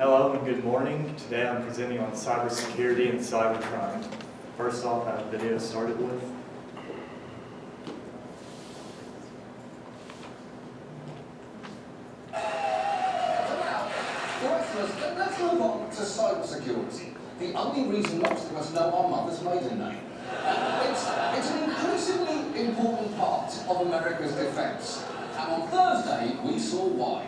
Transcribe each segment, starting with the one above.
Hello and good morning. Today I'm presenting on cybersecurity and cybercrime. First off, I have a video to start it with. Let's move on to cybersecurity. The only reason most of us know our mother's maiden name. It's an increasingly important part of America's defense. And on Thursday, we saw why.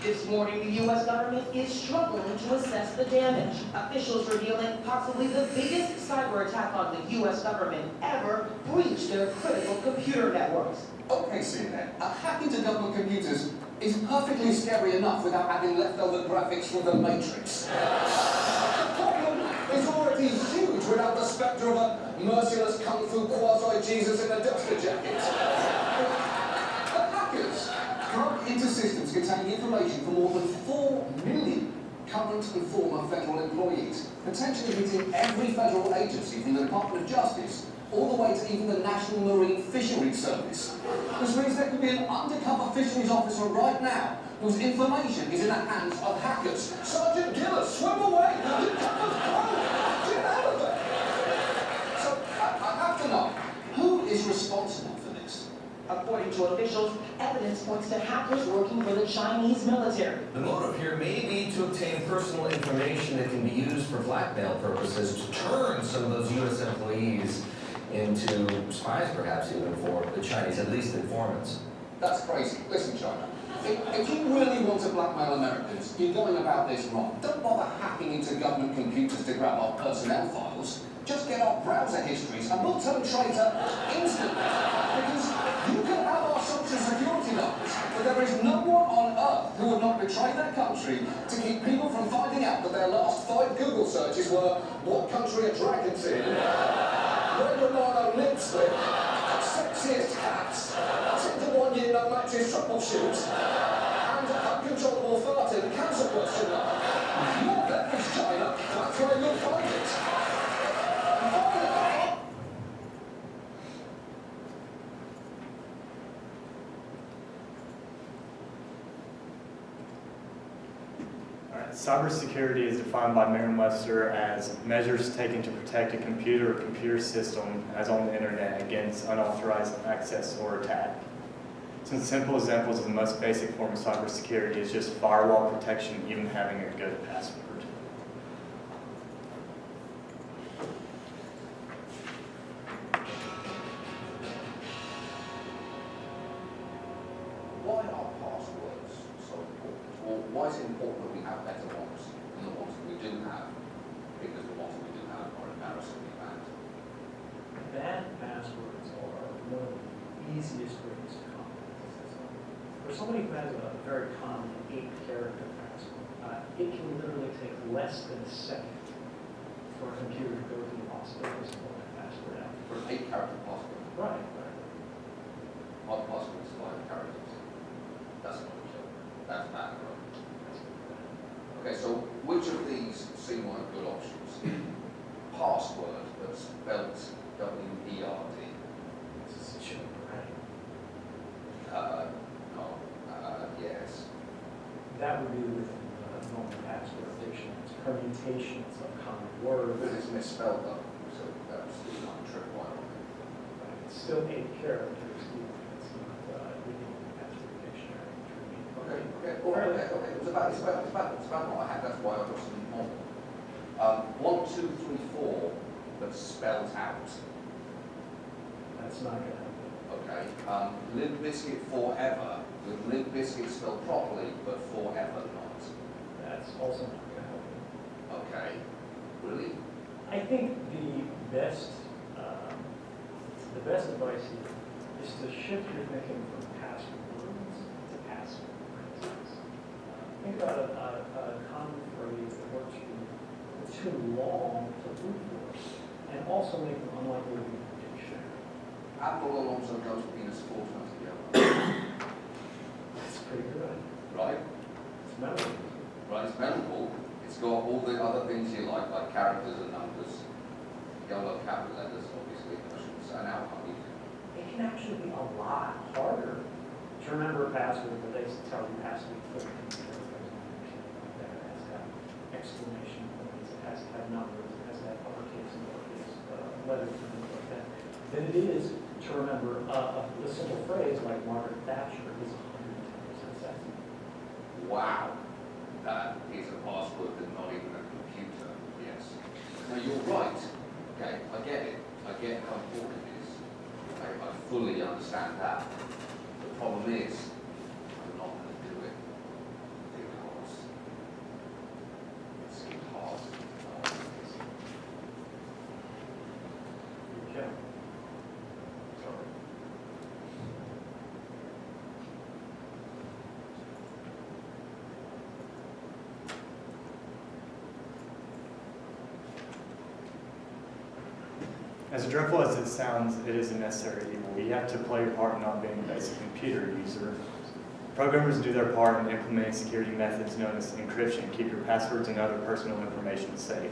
This morning, the U.S. government is struggling to assess the damage. Officials revealing possibly the biggest cyber attack on the U.S. government ever breached their critical computer networks. Okay, CNN, hacking to government computers is perfectly scary enough without adding leftover graphics from The Matrix. The problem is already huge without the spectre of a merciless kung fu quasi-Jesus in a duster jacket. The hackers plug into systems containing information for more than 4 million current and former federal employees, potentially hitting every federal agency from the Department of Justice all the way to even the National Marine Fisheries Service. This means there could be an undercover fisheries officer right now whose information is in the hands of hackers. Sergeant Gillis, swim away! You get out of there! So, I have to know, who is responsible for this? According to officials, evidence points to hackers working for the Chinese military. The motive here may be to obtain personal information that can be used for blackmail purposes to turn some of those U.S. employees into spies, perhaps even for the Chinese, at least informants. That's crazy. Listen, China, if you really want to blackmail Americans, you're going about this wrong. Don't bother hacking into government computers to grab our personnel files. Just get our browser histories and we'll turn traitor instantly. Because you can have our social security numbers, but there is no one on earth who would not betray their country to keep people from finding out that their last 5 Google searches were, what country are dragons in? Red Romano lipstick, sexiest cats, Tinder 1 year no matches troubleshoot, and uncontrollable farting cancer question mark. More leverage, China, that's where you'll find it. Cybersecurity is defined by Merriam-Webster as measures taken to protect a computer or computer system as on the internet against unauthorized access or attack. Some simple examples of the most basic form of cybersecurity is just firewall protection, even having a good password. Why are passwords so important? Or why is it important that we have better ones than the ones that we do have? Because the ones that we do have are embarrassingly bad. Bad passwords are one of the easiest ways to compromise a system. For somebody who has a very common 8-character password, it can literally take less than a second for a computer to go through the possibilities of pulling that password out. For an 8-character password, Right. my password is 5 characters. That's not a joke. That's bad, right? Okay, so which of these seem like good options? Password that's spelled W-E-R-D. It's a joke, right? No. Yes. That would be within the normal password addiction. It's permutations of common words. But it's misspelled though, so that's still not a tripwire on it. It's still 8 characters, even if it's not within the password dictionary. Okay. It's about what I had. That's why I got something more. 1, 2, 3, 4, but spelled out. That's not going to happen. Okay. Limp Bizkit Forever, with Limp Bizkit spelled properly, but forever not. That's also not going to happen. Okay. Really? I think the best advice here is to shift your thinking from passwords to password phrases. Think about a common phrase that works for you that's too long to brute force, and also make them unlikely to be in the dictionary. Admiral Alonso goes penis 4 times together. That's pretty good. Right? It's memorable. Right, it's memorable. It's got all the other things you like characters and numbers, yellow capital letters, obviously, and outcome. It can actually be a lot harder to remember a password, but they tell you it has to be put in there. than it is to remember a simple phrase like Margaret Thatcher is 110% sexy. Wow, that is a password that not even a computer, yes. Now you're right, okay, I get it. I get how important it is. Okay, I fully understand that. The problem is, I'm not going to do it because it's hard. You're kidding. Sorry. As dreadful as it sounds, it is a necessary evil. You have to play your part in not being a basic computer user. Programmers do their part in implementing security methods known as encryption, keep your passwords and other personal information safe.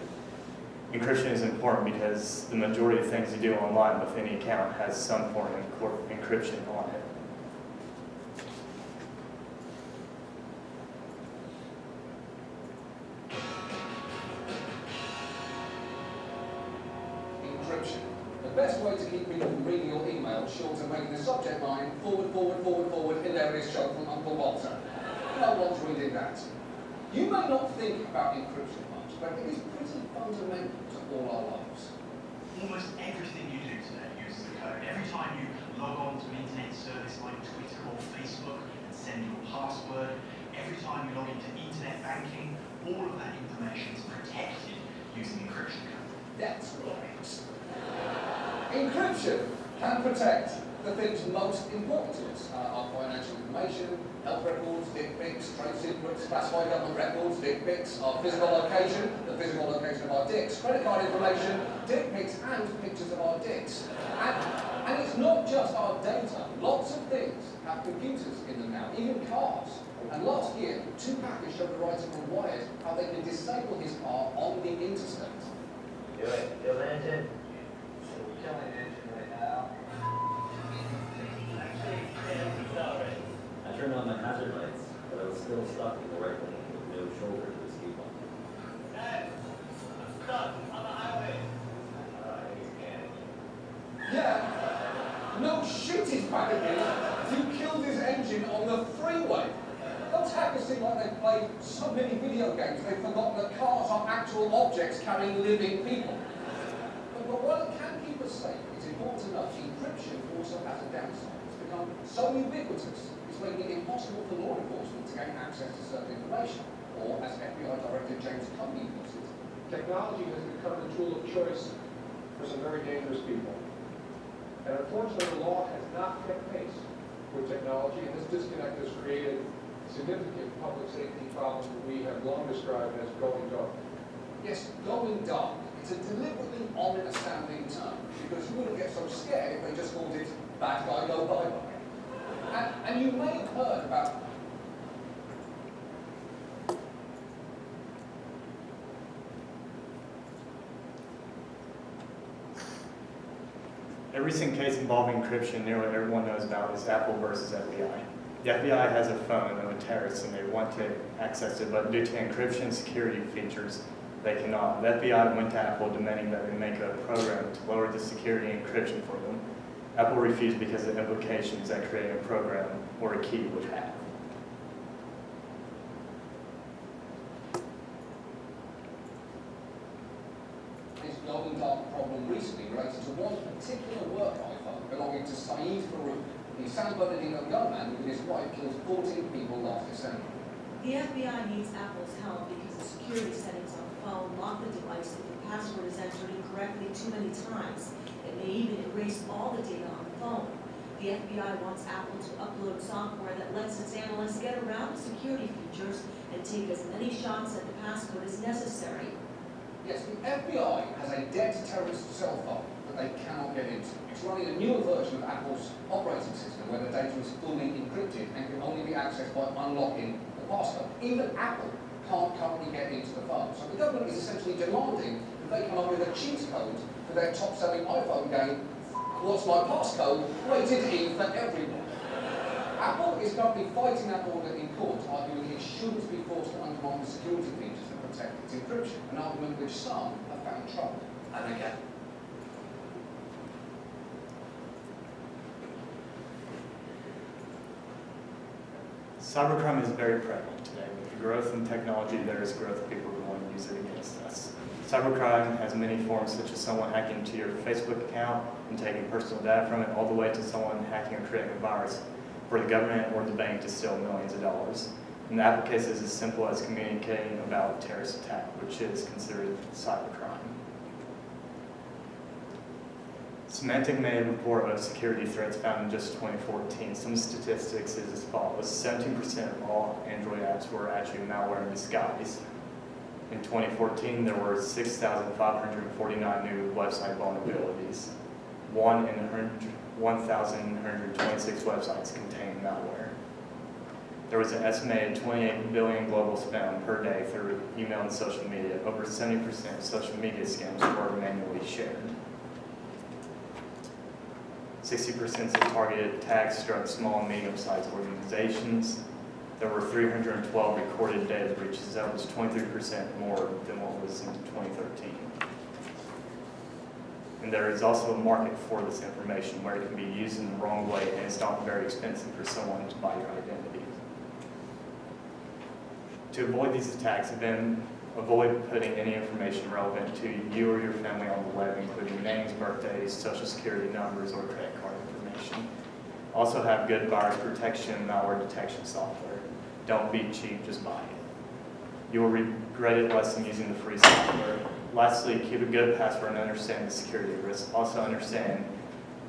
Encryption is important because the majority of things you do online with any account has some form of encryption on it. Encryption. The best way to keep people from reading your email short of making the subject line forward, forward, forward, forward, hilarious joke from Uncle Walter. No one's reading that. You may not think about encryption much, but it is pretty fundamental to all our lives. Almost everything you do today uses the code. Every time you log on to an internet service like Twitter or Facebook and send your password, every time you log into internet banking, all of that information is protected using encryption code. That's right. Encryption can protect the things most important to us. Our financial information, health records, dick pics, trade secrets, classified government records, dick pics, our physical location, the physical location of our dicks, credit card information, dick pics and pictures of our dicks. And it's not just our data. Lots of things have computers in them now, even cars. And last year, two hackers showed the writer from Wired how they can disable his car on the interstate. Kill the engine. Killing the engine right now. I turned on my hazard lights, but I was still stuck in the right lane with no shoulder to the speed bump. Hey, I'm stuck on the highway. Yeah. No shit, he's back again. You killed his engine on the freeway. Those hackers seem like they've played so many video games they've forgotten that cars are actual objects carrying living people. But while it can keep us safe, it's important to note encryption also has a downside. It's become so ubiquitous, it's making it impossible for law enforcement to gain access to certain information, or as FBI Director James Comey puts it, technology has become the tool of choice for some very dangerous people. And unfortunately, the law has not kept pace with technology, and this disconnect has created significant public safety problems that we have long described as going dark. yes, going dark. It's a deliberately ominous-sounding term, because you wouldn't get so scared if they just called it bad guy go bye-bye. And you may have heard about A recent case involving encryption nearly everyone knows about is Apple versus FBI. The FBI has a phone of a terrorist and they want to access it, but due to encryption security features, they cannot. The FBI went to Apple demanding that they make a program to lower the security encryption for them. Apple refused because of the implications that creating a program or a key would have. this going dark problem recently related to one particular work iPhone belonging to Saeed Farouk. The San Bernardino gunman with his wife killed 14 people last December. The FBI needs Apple's help because the security settings on the phone lock the device if the password is entered incorrectly too many times. It may even erase all the data on the phone. The FBI wants Apple to upload software that lets its analysts get around the security features and take as many shots at the passcode as necessary. Yes, the FBI has a dead terrorist cell phone that they cannot get into. It's running a newer version of Apple's operating system where the data is fully encrypted and can only be accessed by unlocking the passcode. Even Apple can't currently get into the phone. So the government is essentially demanding that they come up with a cheat code for their top-selling iPhone game, What's My Passcode? Rated E for everyone. Apple is currently fighting that order in court, arguing it shouldn't be forced to undermine the security features that protect its encryption, an argument which some have found trouble. And again, Cybercrime is very prevalent today. With the growth in technology, there is growth of people who want to use it against us. Cybercrime has many forms, such as someone hacking into your Facebook account and taking personal data from it, all the way to someone hacking or creating a virus for the government or the bank to steal millions of dollars. And that case is as simple as communicating about a terrorist attack, which is considered cybercrime. Symantec made a report of security threats found in just 2014. Some statistics is as follows. 17% of all Android apps were actually malware in disguise. In 2014, there were 6,549 new website vulnerabilities. 1 in 1,126 websites contained malware. There was an estimated 28 billion global spend per day through email and social media. Over 70% of social media scams were manually shared. 60% of targeted attacks struck small and medium-sized organizations. There were 312 recorded data breaches. That was 23% more than what was in 2013. And there is also a market for this information where it can be used in the wrong way, and it's not very expensive for someone to buy your identity. To avoid these attacks, then avoid putting any information relevant to you or your family on the web, including names, birthdays, social security numbers, or credit card information. Also have good virus protection and malware detection software. Don't be cheap, just buy it. You will regret it less than using the free software. Lastly, keep a good password and understand the security risks. Also understand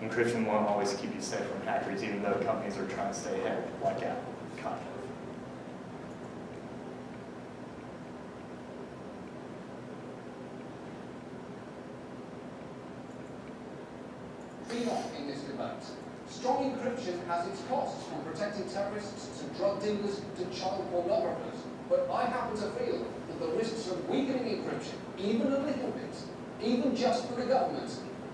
encryption won't always keep you safe from hackers, even though companies are trying to stay ahead, like Apple, kind of. Clean in this debate. Strong encryption has its costs, from protecting terrorists to drug dealers to child pornographers. But I happen to feel that the risks of weakening encryption, even a little bit, even just for the government,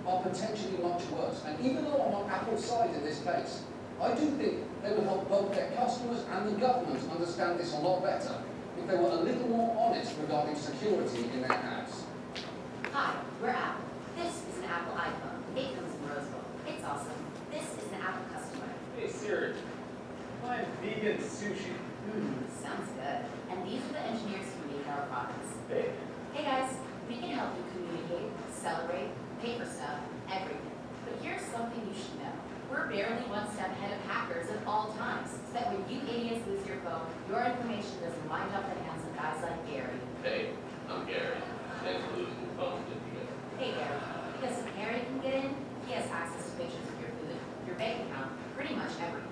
are potentially much worse. And even though I'm on Apple's side in this case, I do think they would help both their customers and the government understand this a lot better if they were a little more honest regarding security in their apps. Hi, we're Apple. This is an Apple iPhone. It comes in rose gold. It's awesome. This is an Apple customer. Hey Siri, find vegan sushi. Sounds good. And these are the engineers who make our products. Hey. Hey guys, we can help you communicate, celebrate, pay for stuff, everything. But here's something you should know. We're barely one step ahead of hackers at all times, so that when you idiots lose your phone, your information doesn't wind up in the hands of guys like Gary. Hey, I'm Gary. Thanks for losing the phone together. Hey Gary, because if Gary can get in, he has access to pictures of your food, your bank account, pretty much everything.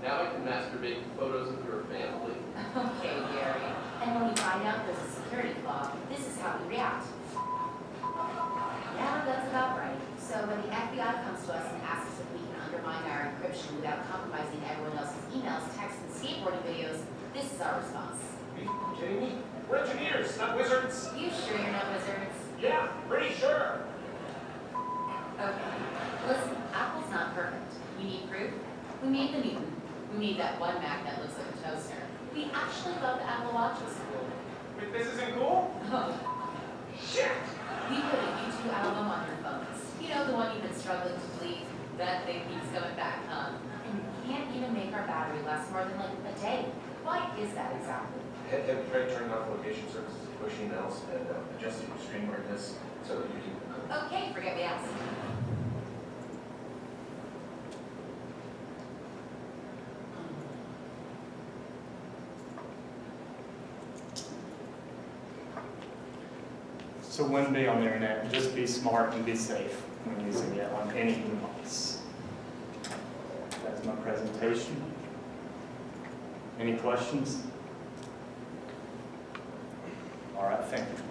Now I can masturbate to photos of your family. Okay, Gary. And when we find out there's a security flaw, this is how we react. Yeah, that's about right. So when the FBI comes to us and asks us if we can undermine our encryption without compromising everyone else's emails, texts, and skateboarding videos, this is our response. Are you kidding me? We're engineers, not wizards. You sure you're not wizards? Yeah, pretty sure. Okay. Listen, Apple's not perfect. You need proof? We made the Newton. We made that one Mac that looks like a toaster. We actually thought the Apple Watch was cool. Wait, this isn't cool? Oh. Shit! We put a U2 album on your phones. You know, the one you've been struggling to delete? That thing keeps coming back, huh? And we can't even make our battery last more than like a day. Why is that exactly? Have you tried turning off location services, push emails, and adjusting your screen brightness so that you can... Okay, forget me asked. So when be on the internet, just be smart and be safe when using it on any device. That's my presentation. Any questions? All right, thank you.